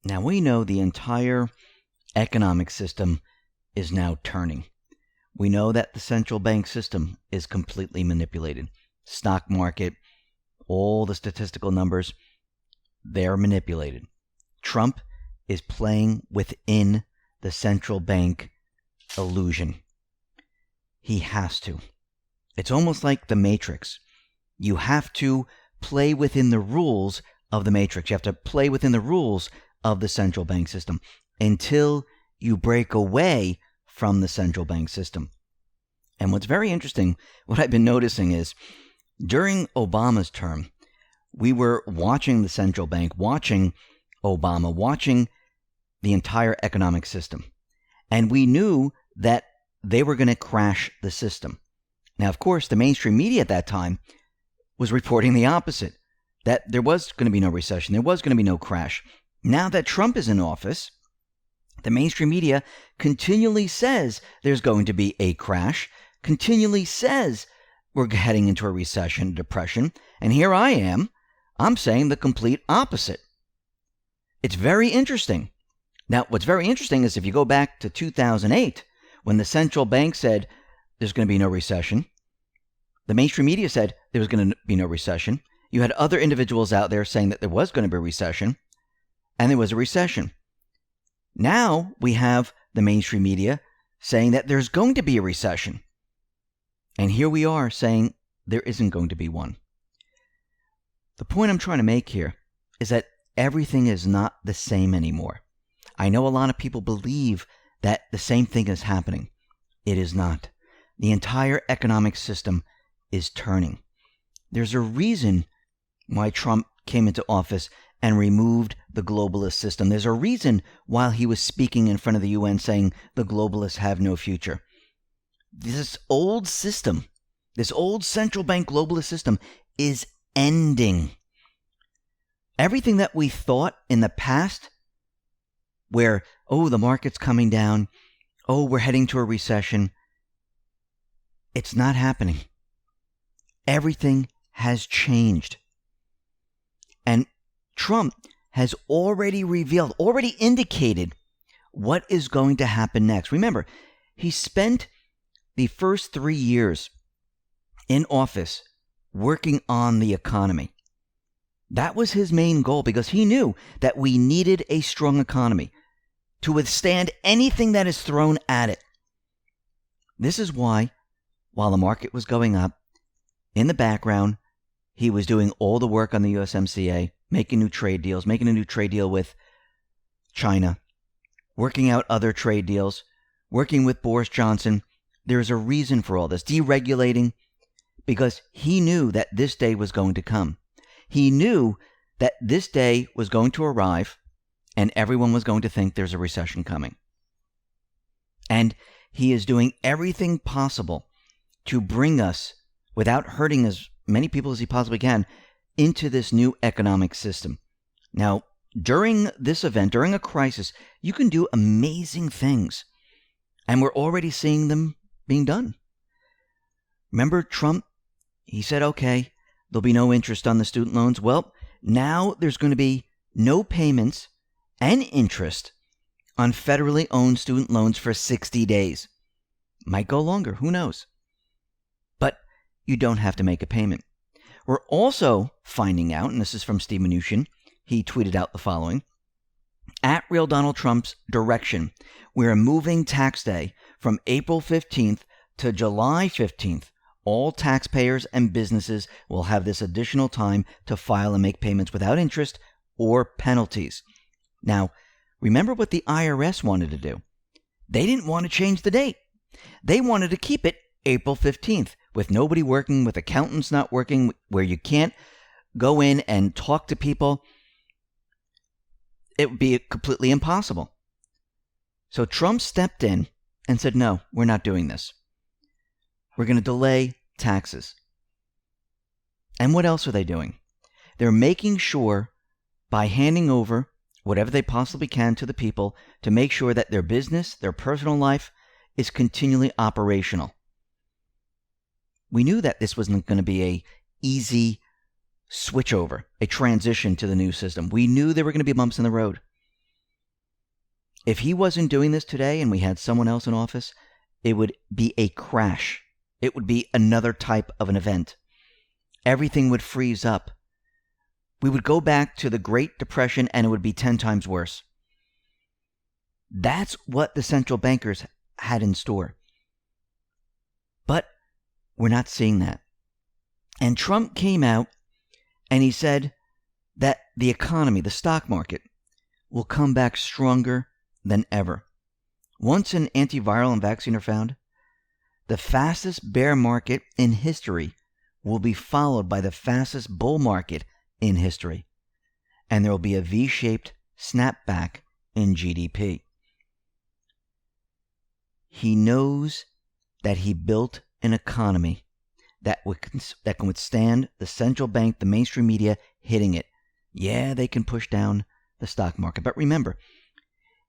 Now we know the entire economic system is now turning. We know that the central bank system is completely manipulated. Stock market, all the statistical numbers, they're manipulated. Trump is playing within the central bank illusion. He has to. It's almost like the Matrix. You have to play within the rules of the Matrix. You have to play within the rules of the central bank system until you break away from the central bank system. And what's very interesting, what I've been noticing is during Obama's term, we were watching the central bank, watching Obama, watching the entire economic system. And we knew that they were going to crash the system. Now, of course, the mainstream media at that time was reporting the opposite, that there was going to be no recession, there was going to be no crash. Now that Trump is in office, the mainstream media continually says there's going to be a crash, continually says we're heading into a recession, depression, and here I am, I'm saying the complete opposite. It's very interesting. Now, what's very interesting is if you go back to 2008, when the central bank said there's going to be no recession, the mainstream media said there was going to be no recession. You had other individuals out there saying that there was going to be a recession, and there was a recession. Now we have the mainstream media saying that there's going to be a recession. And here we are saying there isn't going to be one. The point I'm trying to make here is that everything is not the same anymore. I know a lot of people believe that the same thing is happening. It is not. The entire economic system is turning. There's a reason why Trump came into office and removed the globalist system. There's a reason why he was speaking in front of the UN saying the globalists have no future. This old system, this old central bank globalist system is ending. Everything that we thought in the past, where, oh, the market's coming down, oh, we're heading to a recession, it's not happening. Everything has changed. And Trump has already revealed, already indicated what is going to happen next. Remember, he spent the first 3 years in office working on the economy. That was his main goal because he knew that we needed a strong economy to withstand anything that is thrown at it. This is why, while the market was going up, in the background, he was doing all the work on the USMCA, making new trade deals, making a new trade deal with China, working out other trade deals, working with Boris Johnson. There's a reason for all this. Deregulating, because he knew that this day was going to come. He knew that this day was going to arrive and everyone was going to think there's a recession coming. And he is doing everything possible to bring us, without hurting as many people as he possibly can, into this new economic system. Now, during this event, during a crisis, you can do amazing things. And we're already seeing them being done. Remember Trump? He said, okay, there'll be no interest on the student loans. Well, now there's going to be no payments and interest on federally owned student loans for 60 days. Might go longer, who knows? But you don't have to make a payment. We're also finding out, and this is from Steve Mnuchin, he tweeted out the following: at Real Donald Trump's direction, we're moving tax day from April 15th to July 15th. All taxpayers and businesses will have this additional time to file and make payments without interest or penalties. Now, remember what the IRS wanted to do. They didn't want to change the date. They wanted to keep it April 15th, with nobody working, with accountants not working, where you can't go in and talk to people. It would be completely impossible. So Trump stepped in and said, no, we're not doing this. We're going to delay taxes. And what else are they doing? They're making sure, by handing over whatever they possibly can to the people, to make sure that their business, their personal life, is continually operational. We knew that this wasn't going to be a easy switchover, a transition to the new system. We knew there were going to be bumps in the road. If he wasn't doing this today and we had someone else in office, it would be a crash. It would be another type of an event. Everything would freeze up. We would go back to the Great Depression and it would be 10 times worse. That's what the central bankers had in store. But we're not seeing that. And Trump came out and he said that the economy, the stock market, will come back stronger than ever. Once an antiviral and vaccine are found, the fastest bear market in history will be followed by the fastest bull market in history. And there will be a V-shaped snapback in GDP. He knows that he built an economy that can withstand the central bank, the mainstream media hitting it. Yeah, they can push down the stock market. But remember,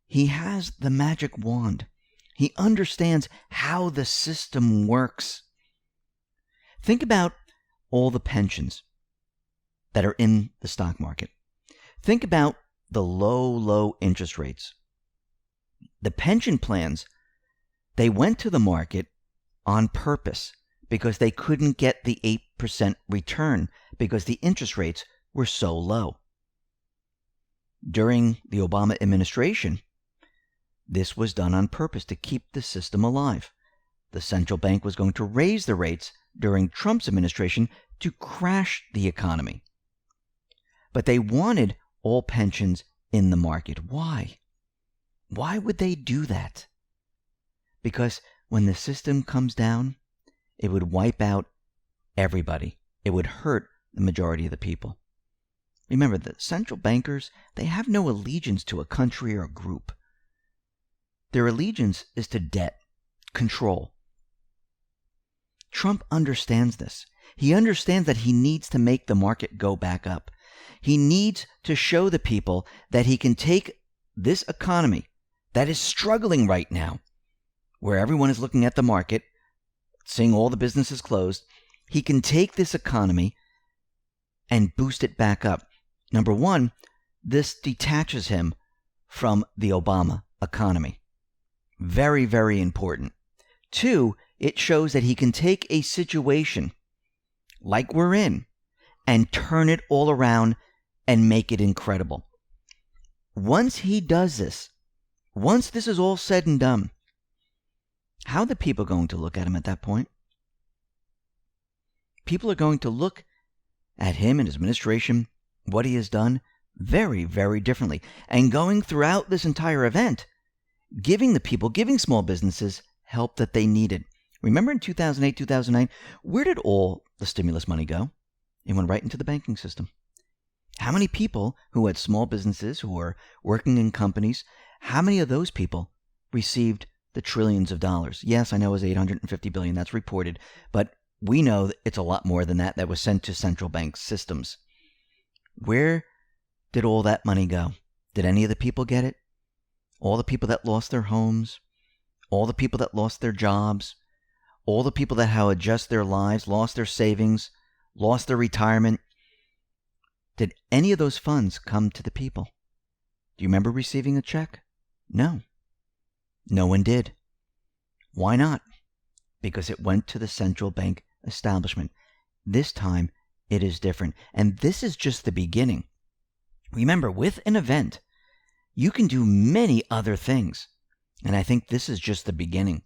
he has the magic wand. He understands how the system works. Think about all the pensions that are in the stock market. Think about the low interest rates. The pension plans, they went to the market on purpose because they couldn't get the 8% return because the interest rates were so low. During the Obama administration, this was done on purpose to keep the system alive. The central bank was going to raise the rates during Trump's administration to crash the economy. But they wanted all pensions in the market. Why? Why would they do that? Because when the system comes down, it would wipe out everybody. It would hurt the majority of the people. Remember, the central bankers, they have no allegiance to a country or a group. Their allegiance is to debt, control. Trump understands this. He understands that he needs to make the market go back up. He needs to show the people that he can take this economy that is struggling right now, where everyone is looking at the market, seeing all the businesses closed. He can take this economy and boost it back up. Number one, this detaches him from the Obama economy. Very, very important. Two, it shows that he can take a situation like we're in and turn it all around and make it incredible. Once he does this, once this is all said and done, how are the people going to look at him at that point? People are going to look at him and his administration, what he has done, very, very differently. And going throughout this entire event, giving the people, giving small businesses help that they needed. Remember in 2008, 2009, where did all the stimulus money go? It went right into the banking system. How many people who had small businesses, who were working in companies, how many of those people received the trillions of dollars? Yes, I know it was $850 billion, that's reported, but we know that it's a lot more than that was sent to central bank systems. Where did all that money go? Did any of the people get it? All the people that lost their homes, all the people that lost their jobs, all the people that had to adjust their lives, lost their savings, lost their retirement. Did any of those funds come to the people? Do you remember receiving a check? No. No one did. Why not? Because it went to the central bank establishment. This time, it is different. And this is just the beginning. Remember, with an event, you can do many other things. And I think this is just the beginning.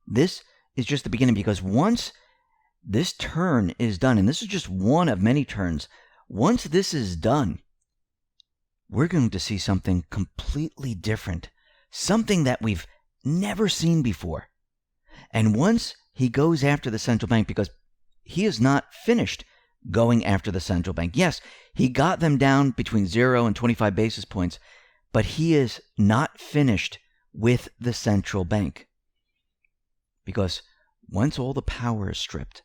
This is just the beginning because once this turn is done, and this is just one of many turns, once this is done, we're going to see something completely different. Something that we've never seen before. And once he goes after the central bank, because he is not finished going after the central bank. Yes, he got them down between 0 and 25 basis points, but he is not finished with the central bank. Because once all the power is stripped,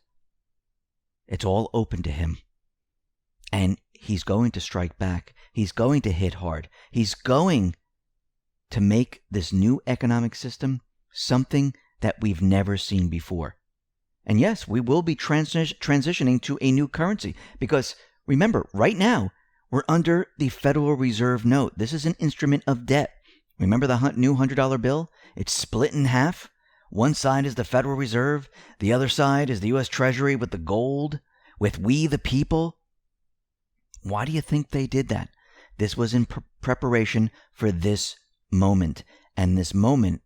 it's all open to him. And he's going to strike back. He's going to hit hard. He's going to make this new economic system something that we've never seen before. And yes, we will be transitioning to a new currency because remember, right now, we're under the Federal Reserve note. This is an instrument of debt. Remember the new $100 bill? It's split in half. One side is the Federal Reserve. The other side is the U.S. Treasury with the gold, with we the people. Why do you think they did that? This was in preparation for this moment. And this moment